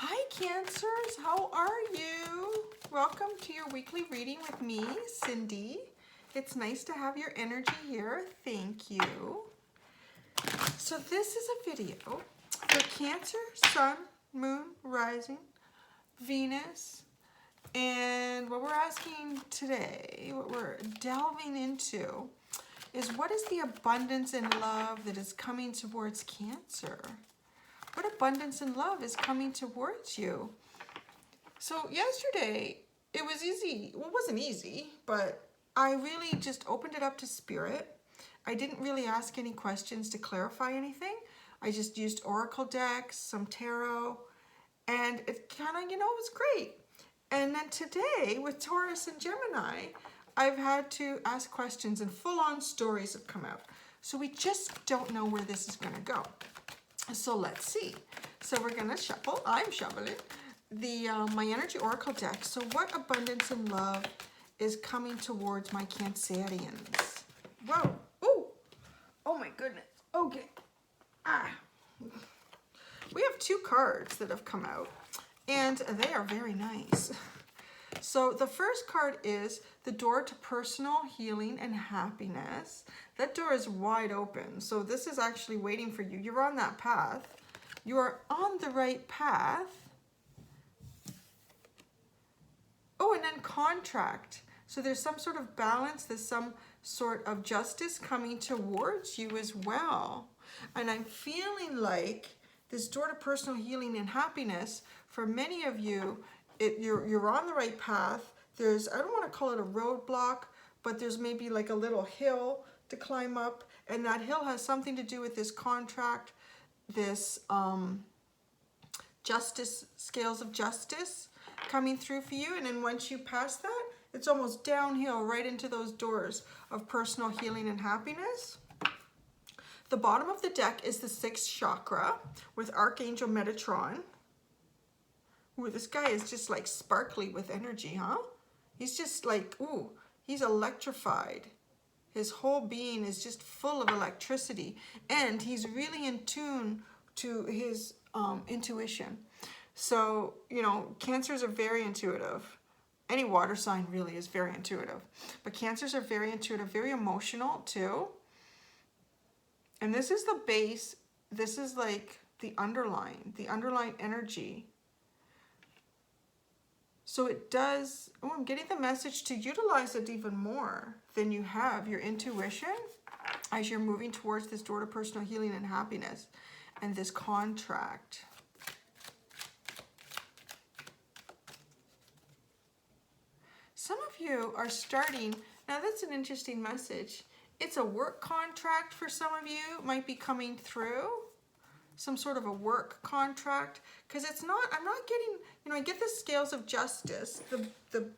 Hi Cancers, how are you? Welcome to your weekly reading with me, Cindy. It's nice to have your energy here. Thank you. So this is a video for Cancer, Sun, Moon, Rising, Venus, and what we're asking today, what we're delving into is what is the abundance and love that is coming towards Cancer? What abundance and love is coming towards you? So yesterday, it was easy. Well, it wasn't easy, but I really just opened it up to Spirit. I didn't really ask any questions to clarify anything. I just used Oracle decks, some tarot, and it kind of, was great. And then today, with Taurus and Gemini, I've had to ask questions and full-on stories have come out. So we just don't know where this is going to go. So let's see. So we're gonna shuffle. I'm shuffling the my energy oracle deck. So what abundance and love is coming towards my Cancerians? Whoa! Ooh! Oh my goodness. Okay. We have two cards that have come out, and they are very nice. So the first card is the door to personal healing and happiness. That door is wide open. So this is actually waiting for you. You're on that path. You are on the right path. Oh, and then contract. So there's some sort of balance. There's some sort of justice coming towards you as well. And I'm feeling like this door to personal healing and happiness, for many of you, you're on the right path. There's, I don't want to call it a roadblock, but there's maybe like a little hill to climb up, and that hill has something to do with this contract, this justice, scales of justice coming through for you. And then once you pass that, it's almost downhill right into those doors of personal healing and happiness. The bottom of the deck is the 6th chakra with Archangel Metatron. Ooh, this guy is just like sparkly with energy, huh? He's just like, ooh, he's electrified. His whole being is just full of electricity, and he's really in tune to his intuition. So, Cancers are very intuitive. Any water sign really is very intuitive, but Cancers are very intuitive, very emotional too. And this is the base. This is like the underlying energy. So it does, I'm getting the message to utilize it even more than you have, your intuition, as you're moving towards this door to personal healing and happiness and this contract. Some of you are starting, now that's an interesting message. It's a work contract for some of you, might be coming through. Some sort of a work contract, because it's not, I'm not getting, I get the scales of justice, the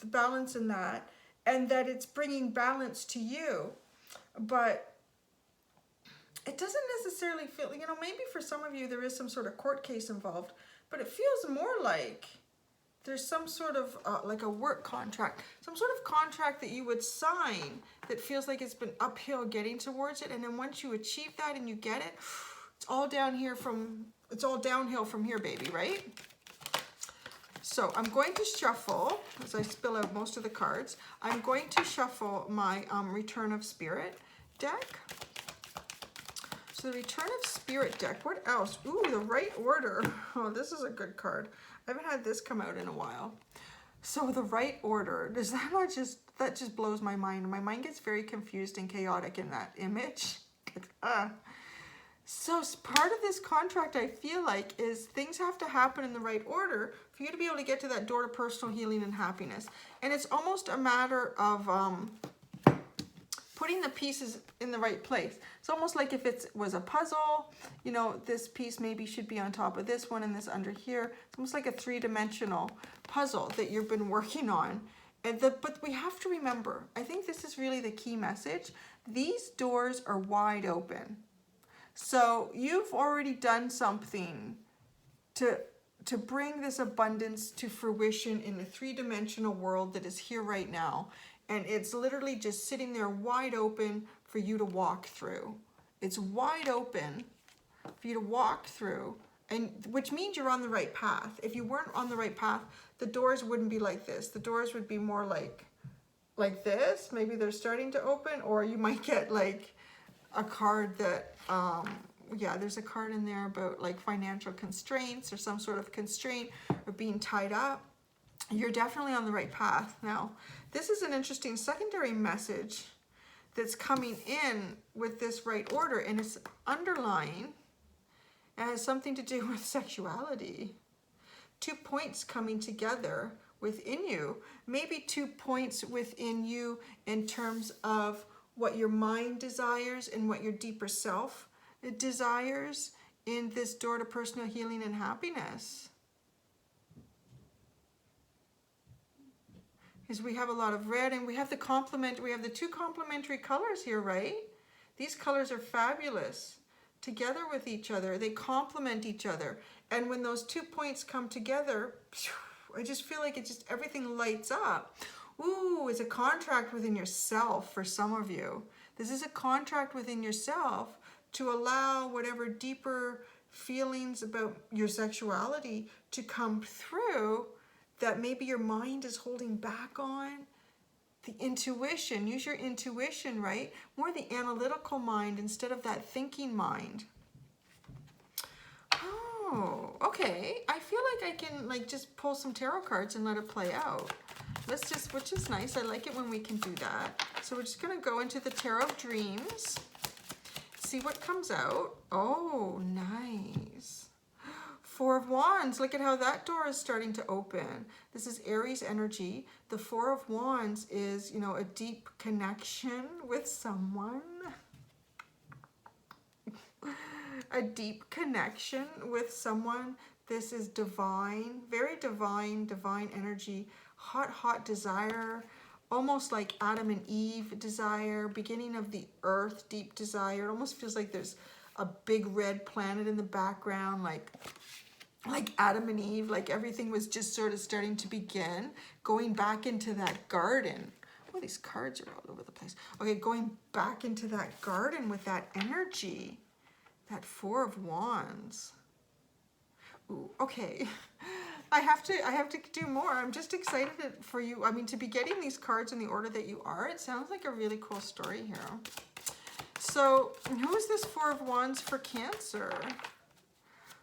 balance in that, and that it's bringing balance to you, but it doesn't necessarily feel, maybe for some of you there is some sort of court case involved, but it feels more like there's some sort of like a work contract, some sort of contract that you would sign that feels like it's been uphill getting towards it, and then once you achieve that and you get it, it's all downhill from here, baby, right? So I'm going to shuffle, as I spill out most of the cards, I'm going to shuffle my Return of Spirit deck. So the Return of Spirit deck, what else? Ooh, the Right Order. Oh, this is a good card. I haven't had this come out in a while. So the Right Order, does that not just, that just blows my mind. My mind gets very confused and chaotic in that image. So part of this contract, I feel like, is things have to happen in the right order for you to be able to get to that door to personal healing and happiness. And it's almost a matter of putting the pieces in the right place. It's almost like if it was a puzzle, this piece maybe should be on top of this one and this under here. It's almost like a three-dimensional puzzle that you've been working on. But we have to remember, I think this is really the key message. These doors are wide open. So you've already done something to bring this abundance to fruition in the three-dimensional world that is here right now. And it's literally just sitting there wide open for you to walk through. It's wide open for you to walk through And which means you're on the right path. If you weren't on the right path, the doors wouldn't be like this. The doors would be more like this. Maybe they're starting to open, or you might get like a card that, yeah, there's a card in there about like financial constraints or some sort of constraint or being tied up. You're definitely on the right path. Now, this is an interesting secondary message that's coming in with this right order, and it's underlying. It has something to do with sexuality. 2 points coming together within you. Maybe 2 points within you in terms of what your mind desires and what your deeper self desires in this door to personal healing and happiness. Because we have a lot of red, and we have the the 2 complementary colors here, right? These colors are fabulous. Together with each other, they complement each other. And when those 2 points come together, I just feel like everything lights up. Ooh, it's a contract within yourself for some of you. This is a contract within yourself to allow whatever deeper feelings about your sexuality to come through that maybe your mind is holding back on. The intuition, use your intuition, right? More the analytical mind instead of that thinking mind. Oh, okay. I feel like I can like just pull some tarot cards and let it play out. Which is nice. I like it when we can do that. So we're just gonna go into the Tarot of Dreams, see what comes out. Oh, nice. 4 of Wands, look at how that door is starting to open. This is Aries energy. The 4 of Wands is, you know, a deep connection with someone. A deep connection with someone. This is divine, very divine, divine energy. Hot, hot desire. Almost like Adam and Eve desire. Beginning of the earth, deep desire. It almost feels like there's a big red planet in the background, like Adam and Eve, like everything was just sort of starting to begin, going back into that garden. Oh, these cards are all over the place. Okay, going back into that garden with that energy, that 4 of Wands. Ooh, okay. I have to do more. I'm just excited for you. I mean, to be getting these cards in the order that you are, it sounds like a really cool story here. So, who is this 4 of Wands for Cancer?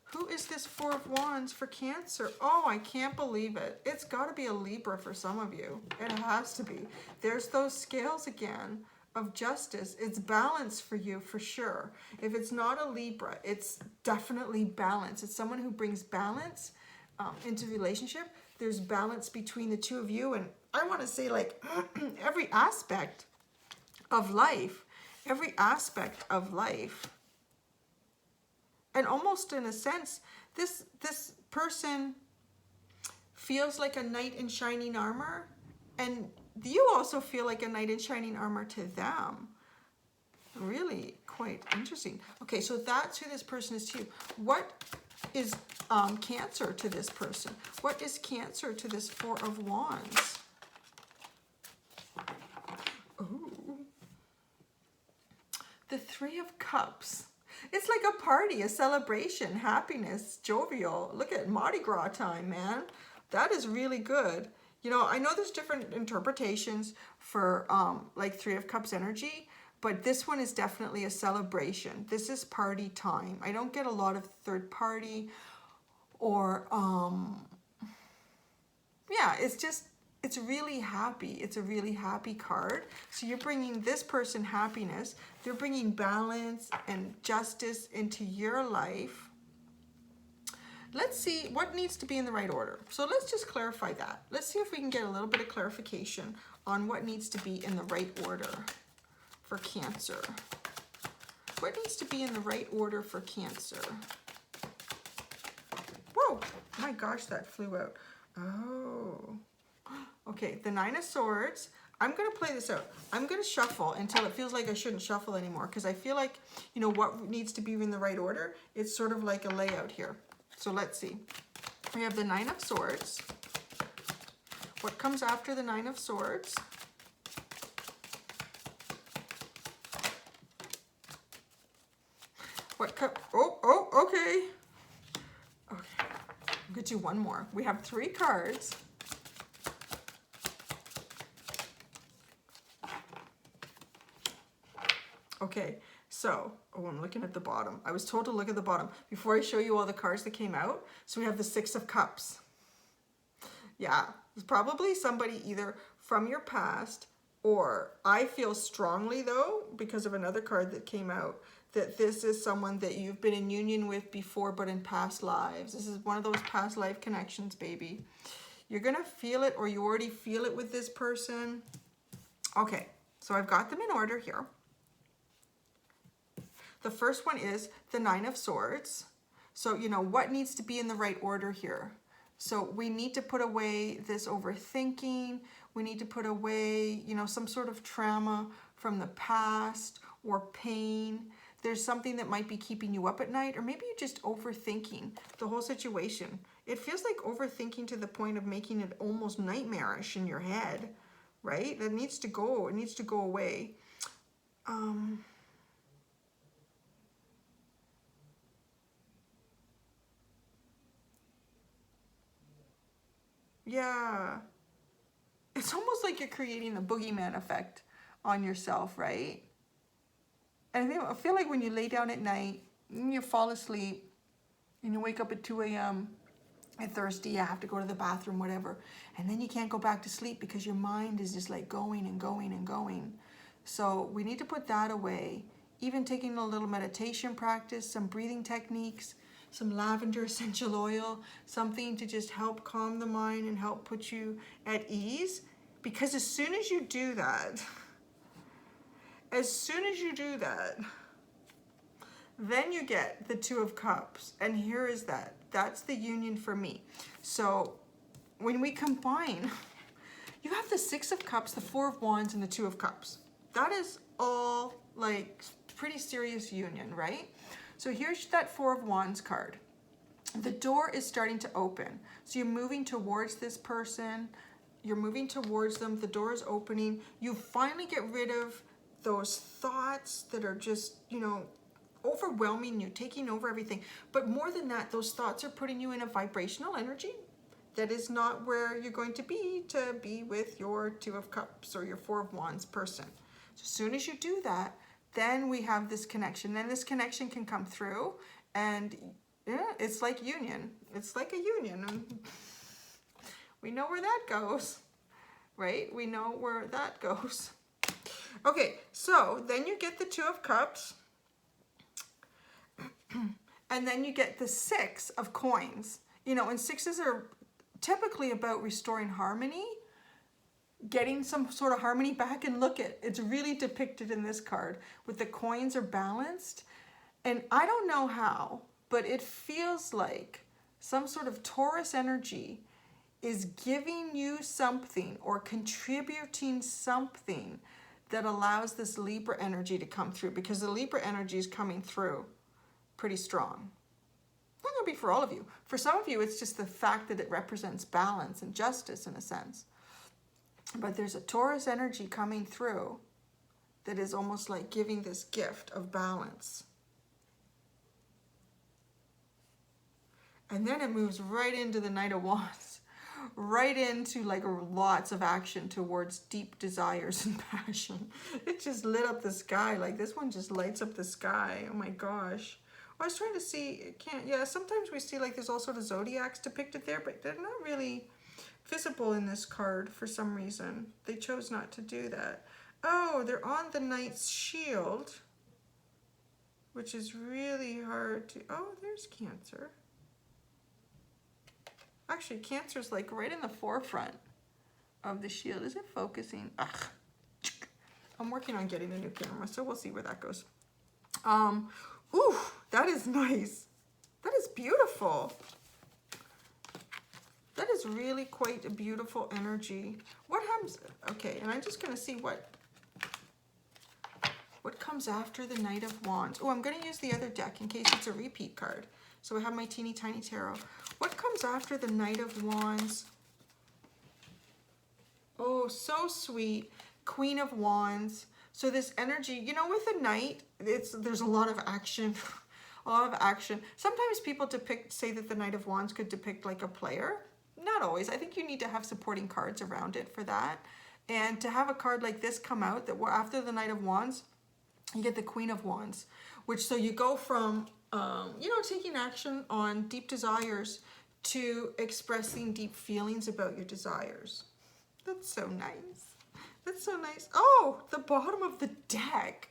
Who is this 4 of Wands for Cancer? Oh, I can't believe it. It's got to be a Libra for some of you. It has to be. There's those scales again of justice. It's balance for you for sure. If it's not a Libra, it's definitely balance. It's someone who brings balance into the relationship. There's balance between the two of you. And I want to say like every aspect of life. Every aspect of life. And almost in a sense, this person feels like a knight in shining armor, and you also feel like a knight in shining armor to them. Really quite interesting. Okay, so that's who this person is to you. What is Cancer to this person? What is Cancer to this 4 of Wands? Ooh. The 3 of Cups. It's like a party, a celebration, happiness, jovial. Look at Mardi Gras time, man. That is really good. You know, I know there's different interpretations for like 3 of Cups energy, but this one is definitely a celebration. This is party time. I don't get a lot of third party or, yeah, it's really happy. It's a really happy card. So you're bringing this person happiness. They're bringing balance and justice into your life. Let's see what needs to be in the right order. So let's just clarify that. Let's see if we can get a little bit of clarification on what needs to be in the right order for Cancer. What needs to be in the right order for Cancer? Whoa, my gosh, that flew out. Oh. Okay, the 9 of Swords. I'm going to play this out. I'm going to shuffle until it feels like I shouldn't shuffle anymore, because I feel like, you know, what needs to be in the right order. It's sort of like a layout here. So let's see. We have the 9 of Swords. What comes after the 9 of Swords? What okay. I'm gonna do one more. We have 3 cards. Okay, so, oh, I'm looking at the bottom. I was told to look at the bottom before I show you all the cards that came out. So we have the 6 of Cups. Yeah, it's probably somebody either from your past, or I feel strongly though, because of another card that came out, that this is someone that you've been in union with before, but in past lives. This is one of those past life connections, baby. You're gonna feel it, or you already feel it with this person. Okay, so I've got them in order here. The first one is the 9 of Swords. So, you know, what needs to be in the right order here? So we need to put away this overthinking. We need to put away, you know, some sort of trauma from the past or pain. There's something that might be keeping you up at night, or maybe you're just overthinking the whole situation. It feels like overthinking to the point of making it almost nightmarish in your head, right? That needs to go. It needs to go away. Yeah. It's almost like you're creating the boogeyman effect on yourself, right? And I feel like when you lay down at night, and you fall asleep, and you wake up at 2 a.m., you're thirsty, you have to go to the bathroom, whatever, and then you can't go back to sleep because your mind is just like going and going and going. So we need to put that away. Even taking a little meditation practice, some breathing techniques, some lavender essential oil, something to just help calm the mind and help put you at ease. Because as soon as you do that, then you get the 2 of Cups. And here is that. That's the union for me. So when we combine, you have the 6 of Cups, the 4 of Wands, and the 2 of Cups. That is all like pretty serious union, right? So here's that 4 of Wands card. The door is starting to open. So you're moving towards this person. You're moving towards them. The door is opening. You finally get rid of those thoughts that are just, you know, overwhelming you, taking over everything. But more than that, those thoughts are putting you in a vibrational energy that is not where you're going to be with your 2 of Cups or your 4 of Wands person. So as soon as you do that, then we have this connection. Then this connection can come through, and yeah, it's like union. It's like a union. And we know where that goes, right? We know where that goes. Okay, so then you get the 2 of Cups, and then you get the 6 of Coins. You know, and 6s are typically about restoring harmony, getting some sort of harmony back, and look at it's really depicted in this card with the coins are balanced. And I don't know how, but it feels like some sort of Taurus energy is giving you something or contributing something that allows this Libra energy to come through, because the Libra energy is coming through pretty strong. Not gonna be for all of you. For some of you, it's just the fact that it represents balance and justice in a sense. But there's a Taurus energy coming through that is almost like giving this gift of balance. And then it moves right into the Knight of Wands, right into like lots of action towards deep desires and passion. It just lit up the sky. Like this one just lights up the sky. Oh my gosh. I was trying to see, yeah, sometimes we see like there's all sort of zodiacs depicted there, but they're not really visible in this card for some reason. They chose not to do that. Oh, they're on the Knight's shield, which is really hard to, oh, there's Cancer. Actually, Cancer's like right in the forefront of the shield. Is it focusing? Ugh. I'm working on getting a new camera, so we'll see where that goes. Ooh, that is nice. That is beautiful. That is really quite a beautiful energy. What happens? Okay, and I'm just going to see what comes after the Knight of Wands. Oh, I'm going to use the other deck in case it's a repeat card. So I have my teeny tiny tarot. What comes after the Knight of Wands? Oh, so sweet. Queen of Wands. So this energy, you know, with the Knight, there's a lot of action, a lot of action. Sometimes people say that the Knight of Wands could depict like a player. Not always. I think you need to have supporting cards around it for that. And to have a card like this come out, that after the Knight of Wands, you get the Queen of Wands, which so you go from, you know, taking action on deep desires to expressing deep feelings about your desires. That's so nice. That's so nice. Oh, the bottom of the deck.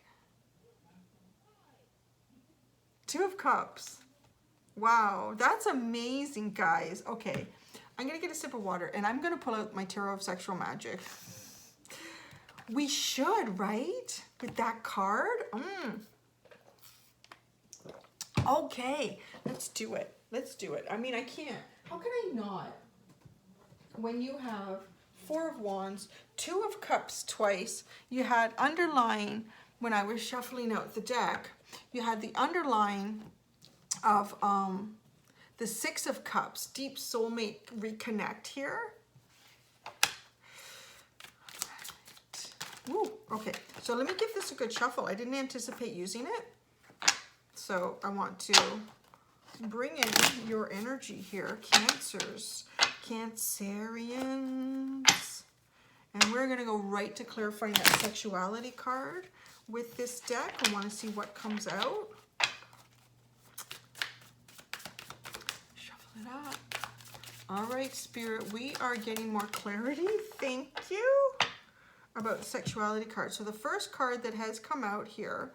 Two of Cups. Wow, that's amazing, guys. Okay, I'm gonna get a sip of water and I'm gonna pull out my Tarot of Sexual Magic. We should, right? With that card? Okay, let's do it. Let's do it. I mean, I can't. How can I not? When you have Four of Wands, Two of Cups twice, you had underlying, when I was shuffling out the deck, you had the underlying of the Six of Cups, deep soulmate reconnect here. Ooh, okay, so let me give this a good shuffle. I didn't anticipate using it, so I want to bring in your energy here, Cancers, Cancerians, and we're going to go right to clarifying that sexuality card with this deck. I want to see what comes out. Shuffle it up. All right, Spirit, we are getting more clarity. Thank you. About the sexuality card. So the first card that has come out here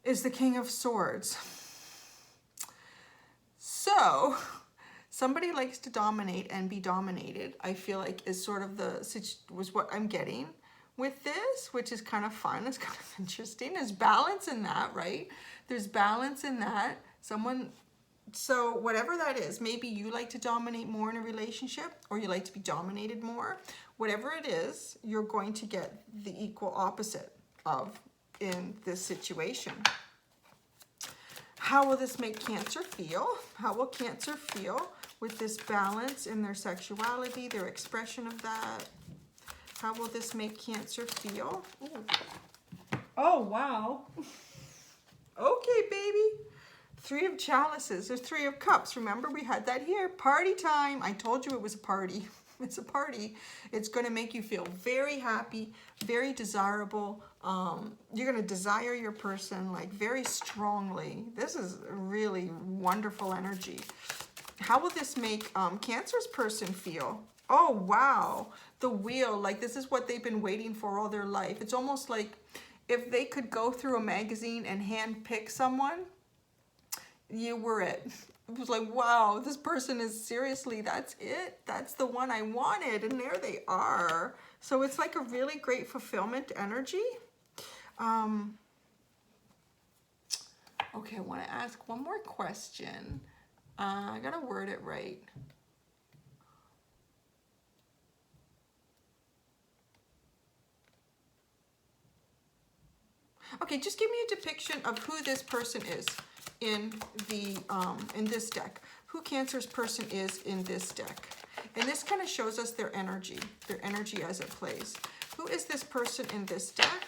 is the King of Swords. So somebody likes to dominate and be dominated, I feel like is sort of was what I'm getting with this, which is kind of fun. It's kind of interesting. There's balance in that, right? There's balance in that. So whatever that is, maybe you like to dominate more in a relationship or you like to be dominated more. Whatever it is, you're going to get the equal opposite of in this situation. How will this make Cancer feel? How will Cancer feel with this balance in their sexuality, their expression of that? How will this make Cancer feel? Ooh. Oh, wow. Okay, baby. Three of Chalices. There's Three of Cups. Remember, we had that here. Party time. I told you it was a party. It's a party. It's going to make you feel very happy, very desirable. You're going to desire your person like very strongly. This is really wonderful energy. How will this make Cancer's person feel? Oh, wow. The Wheel. Like this is what they've been waiting for all their life. It's almost like if they could go through a magazine and hand pick someone, you were it. It was like, wow, this person is seriously, that's it. That's the one I wanted. And there they are. So it's like a really great fulfillment energy. Okay, I want to ask one more question. I got to word it right. Okay, just give me a depiction of who this person is in this deck. Who Cancer's person is in this deck. And this kind of shows us their energy as it plays. Who is this person in this deck?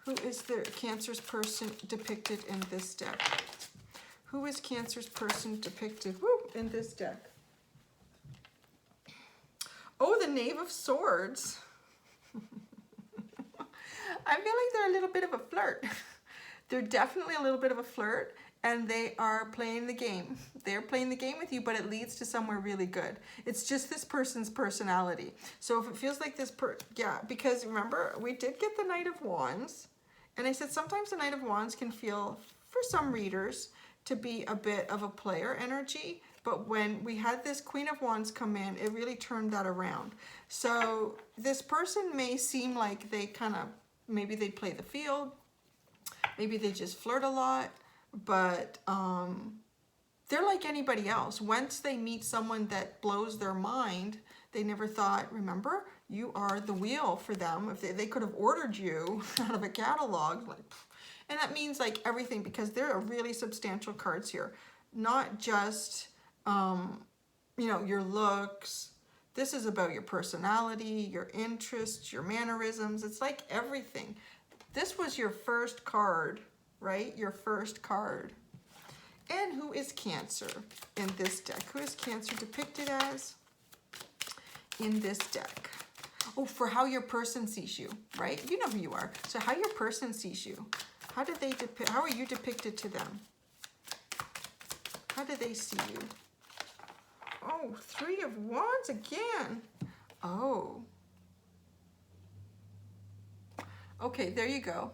Who is the Cancer's person depicted in this deck? Who is Cancer's person depicted in this deck? Oh, the Knave of Swords. I feel like they're a little bit of a flirt. They're definitely a little bit of a flirt, and they are playing the game. They're playing the game with you, but it leads to somewhere really good. It's just this person's personality. So if it feels like this yeah, because remember, we did get the Knight of Wands, and I said sometimes the Knight of Wands can feel, for some readers, to be a bit of a player energy, but when we had this Queen of Wands come in, it really turned that around. So this person may seem like they kind of, maybe they play the field, maybe they just flirt a lot, but they're like anybody else. Once they meet someone that blows their mind, they never thought, remember, you are the wheel for them. If they could have ordered you out of a catalog, like, and that means like everything, because there are really substantial cards here. Not just, you know, your looks. This is about your personality, your interests, your mannerisms. It's like everything. This was your first card, right? Your first card. And who is Cancer in this deck? Who is Cancer depicted as in this deck? Oh, for how your person sees you, right? You know who you are. So how your person sees you. How do they depict? How are you depicted to them? How do they see you? Oh, 3 of Wands again. Oh. Okay, there you go.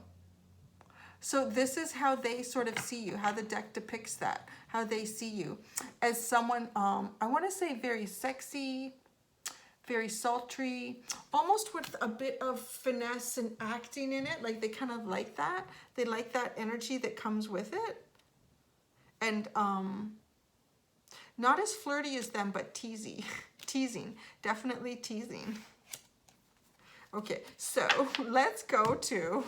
So this is how they sort of see you, how the deck depicts that, how they see you as someone, I want to say very sexy, very sultry, almost with a bit of finesse and acting in it. Like they kind of like that. They like that energy that comes with it. And not as flirty as them, but teasing, definitely teasing. Okay, so let's go to,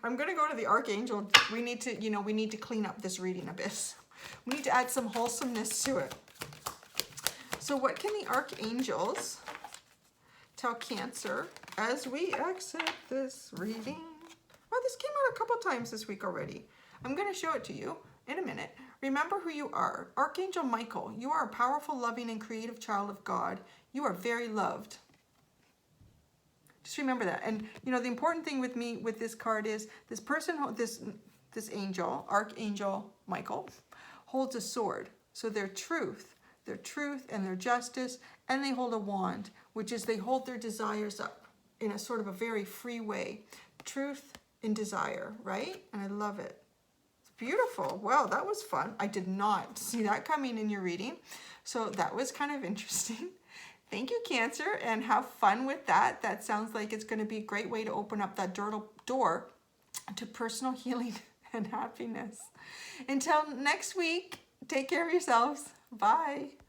I'm gonna go to the Archangel. We need to, we need to clean up this reading a bit. We need to add some wholesomeness to it. So what can the Archangels tell Cancer as we exit this reading? Oh, this came out a couple times this week already. I'm gonna show it to you in a minute. Remember who you are. Archangel Michael, you are a powerful, loving, and creative child of God. You are very loved. Just remember that. And, the important thing with me with this card is this person, this angel, Archangel Michael, holds a sword. So their truth and their justice, and they hold a wand, which is they hold their desires up in a sort of a very free way. Truth and desire, right? And I love it. Beautiful. Wow, that was fun. I did not see that coming in your reading. So that was kind of interesting. Thank you, Cancer, and have fun with that. That sounds like it's going to be a great way to open up that door to personal healing and happiness. Until next week, take care of yourselves. Bye.